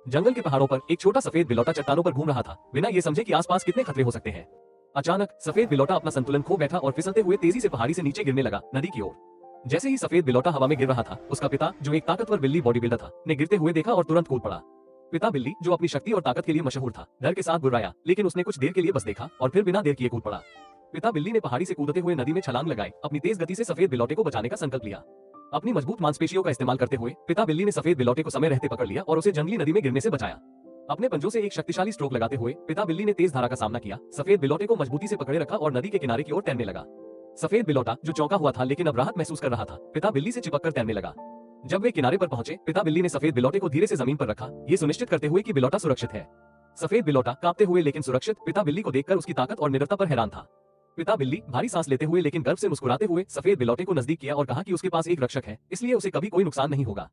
जंगल के पहाड़ों पर एक छोटा सफेद बिलौटा चट्टानों पर घूम रहा था, बिना ये समझे कि आसपास कितने खतरे हो सकते हैं। अचानक सफेद बिलौटा अपना संतुलन खो बैठा और फिसलते हुए तेजी से पहाड़ी से नीचे गिरने लगा, नदी की ओर। जैसे ही सफेद बिलौटा हवा में गिर रहा था, उसका पिता, जो एक ताकतवर बिल्ली बॉडी बिल्डर था, ने गिरते हुए देखा और तुरंत कूद पड़ा। पिता बिल्ली, जो अपनी शक्ति और ताकत के लिए मशहूर था, डर के साथ गुर्राया, लेकिन उसने कुछ देर के लिए बस देखा और फिर बिना देर किए कूद पड़ा। पिता बिल्ली ने पहाड़ी से कूदते हुए नदी में छलांग लगाई, अपनी तेज गति से सफेद बिलौटे को बचाने का संकल्प लिया। अपनी मजबूत मांसपेशियों का इस्तेमाल करते हुए पिता बिल्ली ने सफेद बिलौटे को समय रहते पकड़ लिया और उसे जंगली नदी में गिरने से बचाया। अपने पंजों से एक शक्तिशाली स्ट्रोक लगाते हुए पिता बिल्ली ने तेज धारा का सामना किया, सफेद बिलौटे को मजबूती से पकड़े रखा और नदी के किनारे की ओर तैरने लगा। सफेद बिलौटा, जो चौंका हुआ था लेकिन अब राहत महसूस कर रहा था, पिता बिल्ली से चिपककर तैरने लगा। जब वे किनारे पर पहुंचे, पिता बिल्ली ने सफेद बिलौटे को धीरे से जमीन पर रखा, ये सुनिश्चित करते हुए कि बिलौटा सुरक्षित है। सफेद बिलौटा कांपते हुए लेकिन सुरक्षित पिता बिल्ली को देखकर उसकी ताकत और निडरता पर हैरान था। पिता बिल्ली भारी सांस लेते हुए लेकिन गर्व से मुस्कुराते हुए सफेद बिलौटे को नजदीक किया और कहा कि उसके पास एक रक्षक है, इसलिए उसे कभी कोई नुकसान नहीं होगा।